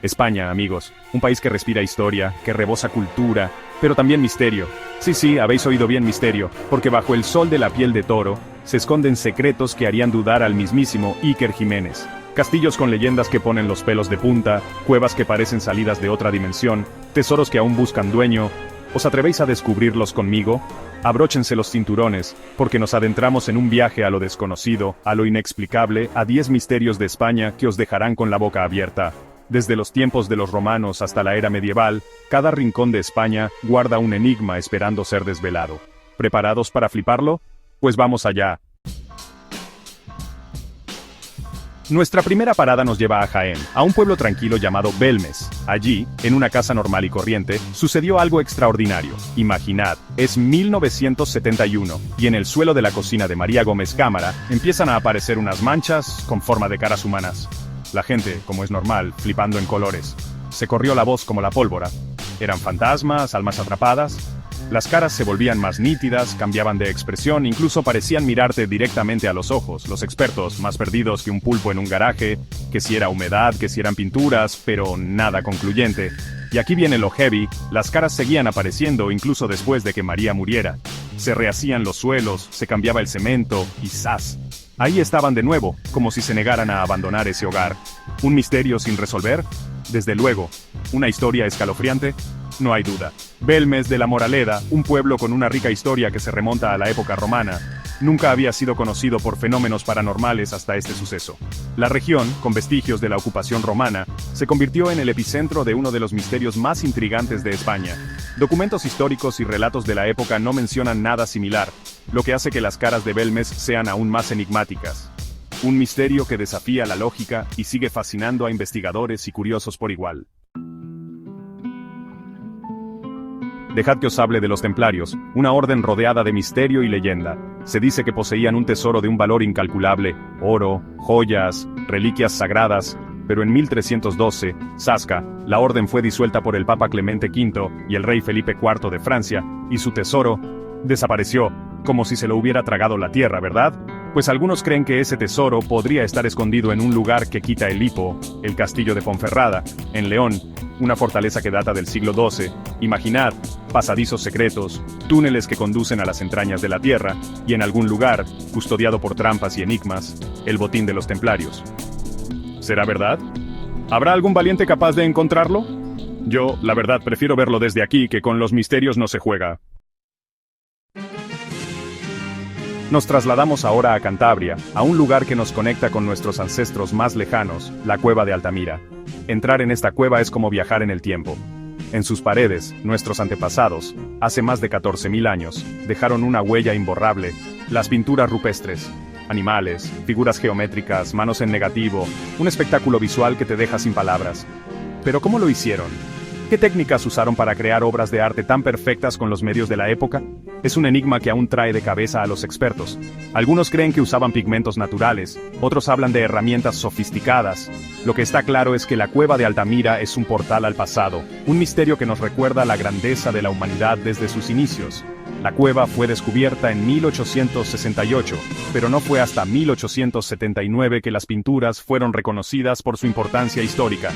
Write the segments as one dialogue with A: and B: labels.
A: España, amigos, un país que respira historia, que rebosa cultura, pero también misterio. Sí, habéis oído bien misterio, porque bajo el sol de la piel de toro, se esconden secretos que harían dudar al mismísimo Iker Jiménez. Castillos con leyendas que ponen los pelos de punta, cuevas que parecen salidas de otra dimensión, tesoros que aún buscan dueño. ¿Os atrevéis a descubrirlos conmigo? Abróchense los cinturones, porque nos adentramos en un viaje a lo desconocido, a lo inexplicable, a 10 misterios de España que os dejarán con la boca abierta. Desde los tiempos de los romanos hasta la era medieval, cada rincón de España guarda un enigma esperando ser desvelado. ¿Preparados para fliparlo? Pues vamos allá. Nuestra primera parada nos lleva a Jaén, a un pueblo tranquilo llamado Belmes. Allí, en una casa normal y corriente, sucedió algo extraordinario. Imaginad, es 1971, y en el suelo de la cocina de María Gómez Cámara, empiezan a aparecer unas manchas con forma de caras humanas. La gente, como es normal, flipando en colores. Se corrió la voz como la pólvora. ¿Eran fantasmas, almas atrapadas? Las caras se volvían más nítidas, cambiaban de expresión, incluso parecían mirarte directamente a los ojos. Los expertos, más perdidos que un pulpo en un garaje, que si era humedad, que si eran pinturas, pero nada concluyente. Y aquí viene lo heavy, las caras seguían apareciendo incluso después de que María muriera. Se rehacían los suelos, se cambiaba el cemento, y ¡zas! Ahí estaban de nuevo, como si se negaran a abandonar ese hogar. ¿Un misterio sin resolver? Desde luego. ¿Una historia escalofriante? No hay duda. Belmes de la Moraleda, un pueblo con una rica historia que se remonta a la época romana, nunca había sido conocido por fenómenos paranormales hasta este suceso. La región, con vestigios de la ocupación romana, se convirtió en el epicentro de uno de los misterios más intrigantes de España. Documentos históricos y relatos de la época no mencionan nada similar, lo que hace que las caras de Belmes sean aún más enigmáticas. Un misterio que desafía la lógica y sigue fascinando a investigadores y curiosos por igual. Dejad que os hable de los templarios, una orden rodeada de misterio y leyenda. Se dice que poseían un tesoro de un valor incalculable, oro, joyas, reliquias sagradas, pero en 1312, ¡zasca!, la orden fue disuelta por el Papa Clemente V y el rey Felipe IV de Francia, y su tesoro desapareció, como si se lo hubiera tragado la tierra, ¿verdad? Pues algunos creen que ese tesoro podría estar escondido en un lugar que quita el hipo, el castillo de Ponferrada, en León, una fortaleza que data del siglo XII. Imaginad, pasadizos secretos, túneles que conducen a las entrañas de la tierra, y en algún lugar, custodiado por trampas y enigmas, el botín de los templarios. ¿Será verdad? ¿Habrá algún valiente capaz de encontrarlo? Yo, la verdad, prefiero verlo desde aquí, que con los misterios no se juega. Nos trasladamos ahora a Cantabria, a un lugar que nos conecta con nuestros ancestros más lejanos, la cueva de Altamira. Entrar en esta cueva es como viajar en el tiempo. En sus paredes, nuestros antepasados, hace más de 14.000 años, dejaron una huella imborrable, las pinturas rupestres, animales, figuras geométricas, manos en negativo, un espectáculo visual que te deja sin palabras. ¿Pero cómo lo hicieron? ¿Qué técnicas usaron para crear obras de arte tan perfectas con los medios de la época? Es un enigma que aún trae de cabeza a los expertos. Algunos creen que usaban pigmentos naturales, otros hablan de herramientas sofisticadas. Lo que está claro es que la cueva de Altamira es un portal al pasado, un misterio que nos recuerda la grandeza de la humanidad desde sus inicios. La cueva fue descubierta en 1868, pero no fue hasta 1879 que las pinturas fueron reconocidas por su importancia histórica.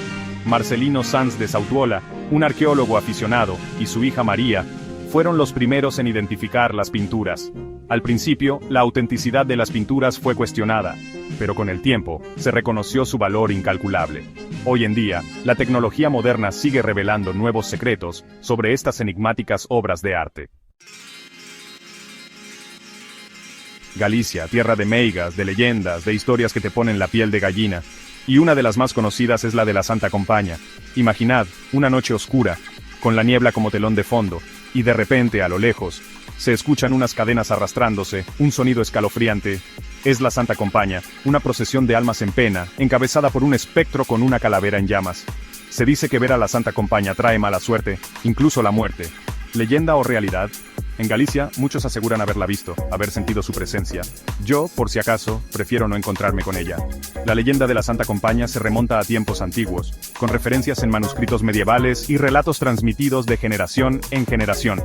A: Marcelino Sanz de Sautuola, un arqueólogo aficionado, y su hija María, fueron los primeros en identificar las pinturas. Al principio, la autenticidad de las pinturas fue cuestionada, pero con el tiempo, se reconoció su valor incalculable. Hoy en día, la tecnología moderna sigue revelando nuevos secretos sobre estas enigmáticas obras de arte. Galicia, tierra de meigas, de leyendas, de historias que te ponen la piel de gallina. Y una de las más conocidas es la de la Santa Compaña. Imaginad, una noche oscura, con la niebla como telón de fondo, y de repente, a lo lejos, se escuchan unas cadenas arrastrándose, un sonido escalofriante. Es la Santa Compaña, una procesión de almas en pena, encabezada por un espectro con una calavera en llamas. Se dice que ver a la Santa Compaña trae mala suerte, incluso la muerte. ¿Leyenda o realidad? En Galicia, muchos aseguran haberla visto, haber sentido su presencia. Yo, por si acaso, prefiero no encontrarme con ella. La leyenda de la Santa Compaña se remonta a tiempos antiguos, con referencias en manuscritos medievales y relatos transmitidos de generación en generación.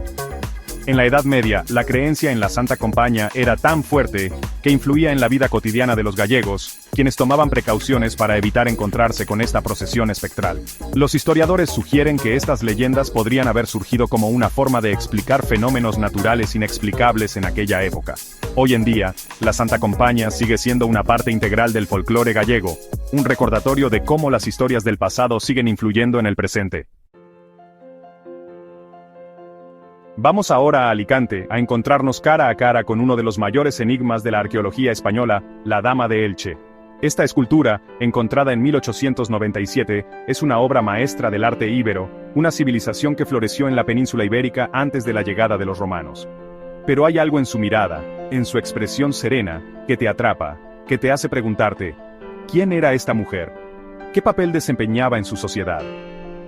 A: En la Edad Media, la creencia en la Santa Compaña era tan fuerte que influía en la vida cotidiana de los gallegos, quienes tomaban precauciones para evitar encontrarse con esta procesión espectral. Los historiadores sugieren que estas leyendas podrían haber surgido como una forma de explicar fenómenos naturales inexplicables en aquella época. Hoy en día, la Santa Compaña sigue siendo una parte integral del folclore gallego, un recordatorio de cómo las historias del pasado siguen influyendo en el presente. Vamos ahora a Alicante a encontrarnos cara a cara con uno de los mayores enigmas de la arqueología española, la Dama de Elche. Esta escultura, encontrada en 1897, es una obra maestra del arte íbero, una civilización que floreció en la península ibérica antes de la llegada de los romanos. Pero hay algo en su mirada, en su expresión serena, que te atrapa, que te hace preguntarte, ¿quién era esta mujer? ¿Qué papel desempeñaba en su sociedad?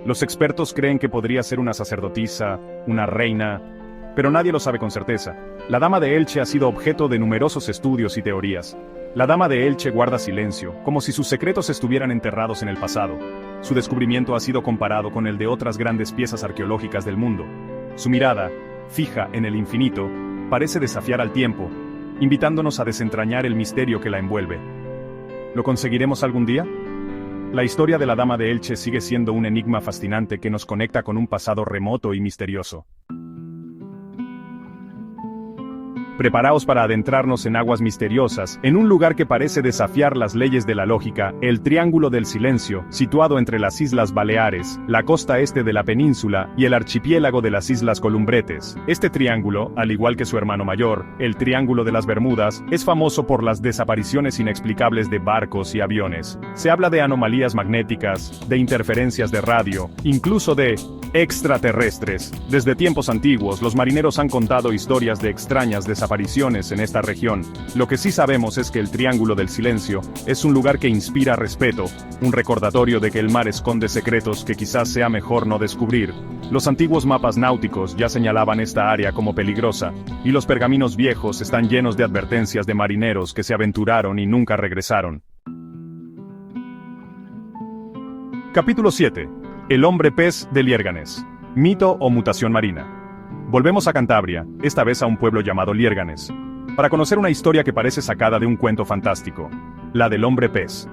A: Los expertos creen que podría ser una sacerdotisa, una reina, pero nadie lo sabe con certeza. La Dama de Elche ha sido objeto de numerosos estudios y teorías. La Dama de Elche guarda silencio, como si sus secretos estuvieran enterrados en el pasado. Su descubrimiento ha sido comparado con el de otras grandes piezas arqueológicas del mundo. Su mirada, fija en el infinito, parece desafiar al tiempo, invitándonos a desentrañar el misterio que la envuelve. ¿Lo conseguiremos algún día? La historia de la Dama de Elche sigue siendo un enigma fascinante que nos conecta con un pasado remoto y misterioso. Preparaos para adentrarnos en aguas misteriosas, en un lugar que parece desafiar las leyes de la lógica, el Triángulo del Silencio, situado entre las Islas Baleares, la costa este de la península y el archipiélago de las Islas Columbretes. Este triángulo, al igual que su hermano mayor, el Triángulo de las Bermudas, es famoso por las desapariciones inexplicables de barcos y aviones. Se habla de anomalías magnéticas, de interferencias de radio, incluso de extraterrestres. Desde tiempos antiguos, los marineros han contado historias de extrañas desapariciones en esta región. Lo que sí sabemos es que el Triángulo del Silencio es un lugar que inspira respeto, un recordatorio de que el mar esconde secretos que quizás sea mejor no descubrir. Los antiguos mapas náuticos ya señalaban esta área como peligrosa, y los pergaminos viejos están llenos de advertencias de marineros que se aventuraron y nunca regresaron. Capítulo 7. El hombre pez de Liérganes. Mito o mutación marina. Volvemos a Cantabria, esta vez a un pueblo llamado Liérganes, para conocer una historia que parece sacada de un cuento fantástico, la del hombre pez.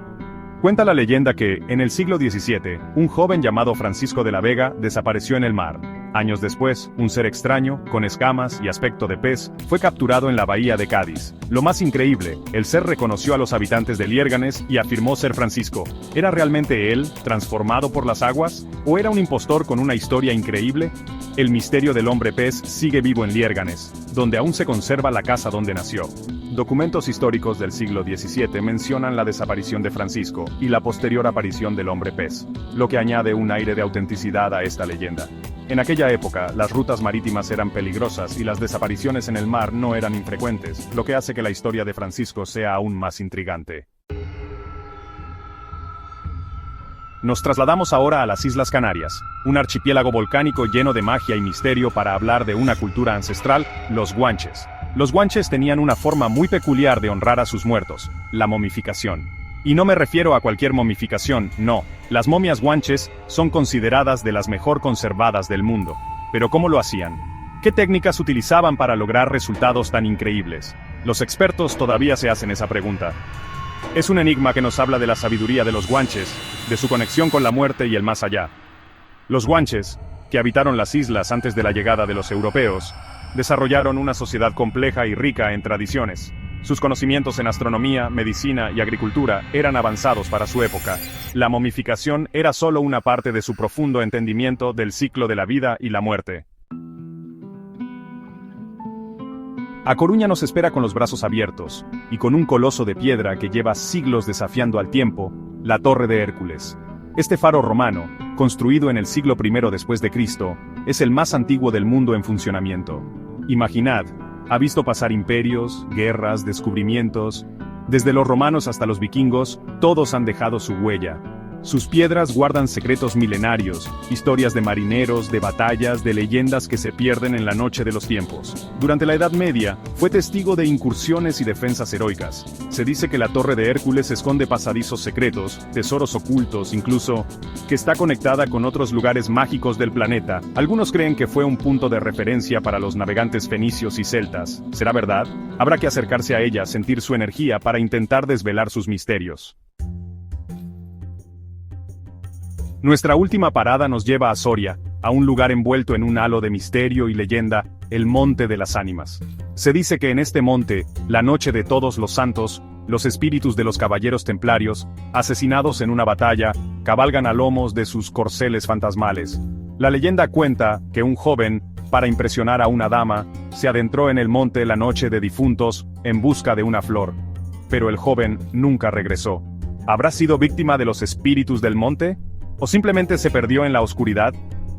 A: Cuenta la leyenda que, en el siglo XVII, un joven llamado Francisco de la Vega desapareció en el mar. Años después, un ser extraño, con escamas y aspecto de pez, fue capturado en la bahía de Cádiz. Lo más increíble, el ser reconoció a los habitantes de Liérganes y afirmó ser Francisco. ¿Era realmente él, transformado por las aguas? ¿O era un impostor con una historia increíble? El misterio del hombre pez sigue vivo en Liérganes, donde aún se conserva la casa donde nació. Documentos históricos del siglo XVII mencionan la desaparición de Francisco y la posterior aparición del hombre pez, lo que añade un aire de autenticidad a esta leyenda. En aquella época, las rutas marítimas eran peligrosas y las desapariciones en el mar no eran infrecuentes, lo que hace que la historia de Francisco sea aún más intrigante. Nos trasladamos ahora a las Islas Canarias, un archipiélago volcánico lleno de magia y misterio para hablar de una cultura ancestral, los guanches. Los guanches tenían una forma muy peculiar de honrar a sus muertos, la momificación. Y no me refiero a cualquier momificación, no. Las momias guanches son consideradas de las mejor conservadas del mundo. ¿Pero cómo lo hacían? ¿Qué técnicas utilizaban para lograr resultados tan increíbles? Los expertos todavía se hacen esa pregunta. Es un enigma que nos habla de la sabiduría de los guanches, de su conexión con la muerte y el más allá. Los guanches, que habitaron las islas antes de la llegada de los europeos, desarrollaron una sociedad compleja y rica en tradiciones. Sus conocimientos en astronomía, medicina y agricultura eran avanzados para su época. La momificación era solo una parte de su profundo entendimiento del ciclo de la vida y la muerte. A Coruña nos espera con los brazos abiertos, y con un coloso de piedra que lleva siglos desafiando al tiempo, la Torre de Hércules. Este faro romano, construido en el siglo I después de Cristo, es el más antiguo del mundo en funcionamiento. Imaginad, ha visto pasar imperios, guerras, descubrimientos. Desde los romanos hasta los vikingos, todos han dejado su huella. Sus piedras guardan secretos milenarios, historias de marineros, de batallas, de leyendas que se pierden en la noche de los tiempos. Durante la Edad Media, fue testigo de incursiones y defensas heroicas. Se dice que la Torre de Hércules esconde pasadizos secretos, tesoros ocultos, incluso que está conectada con otros lugares mágicos del planeta. Algunos creen que fue un punto de referencia para los navegantes fenicios y celtas. ¿Será verdad? Habrá que acercarse a ella, sentir su energía para intentar desvelar sus misterios. Nuestra última parada nos lleva a Soria, a un lugar envuelto en un halo de misterio y leyenda, el Monte de las Ánimas. Se dice que en este monte, la noche de Todos los Santos, los espíritus de los caballeros templarios, asesinados en una batalla, cabalgan a lomos de sus corceles fantasmales. La leyenda cuenta que un joven, para impresionar a una dama, se adentró en el monte la noche de difuntos, en busca de una flor. Pero el joven nunca regresó. ¿Habrá sido víctima de los espíritus del monte? ¿O simplemente se perdió en la oscuridad?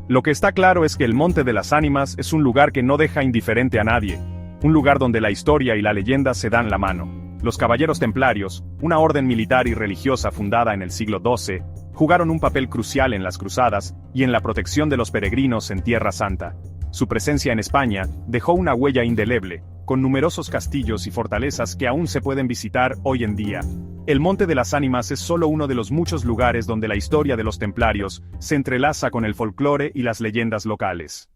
A: Lo que está claro es que el Monte de las Ánimas es un lugar que no deja indiferente a nadie, un lugar donde la historia y la leyenda se dan la mano. Los caballeros templarios, una orden militar y religiosa fundada en el siglo XII, jugaron un papel crucial en las cruzadas y en la protección de los peregrinos en Tierra Santa. Su presencia en España dejó una huella indeleble, con numerosos castillos y fortalezas que aún se pueden visitar hoy en día. El Monte de las Ánimas es solo uno de los muchos lugares donde la historia de los templarios se entrelaza con el folclore y las leyendas locales.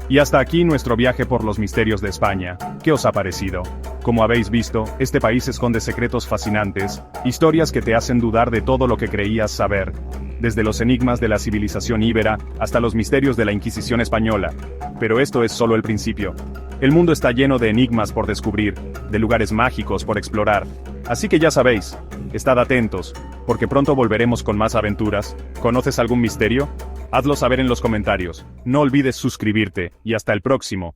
A: Y hasta aquí nuestro viaje por los misterios de España. ¿Qué os ha parecido? Como habéis visto, este país esconde secretos fascinantes, historias que te hacen dudar de todo lo que creías saber, desde los enigmas de la civilización íbera hasta los misterios de la Inquisición española. Pero esto es solo el principio. El mundo está lleno de enigmas por descubrir, de lugares mágicos por explorar. Así que ya sabéis, estad atentos, porque pronto volveremos con más aventuras. ¿Conoces algún misterio? Hazlo saber en los comentarios. No olvides suscribirte, y hasta el próximo.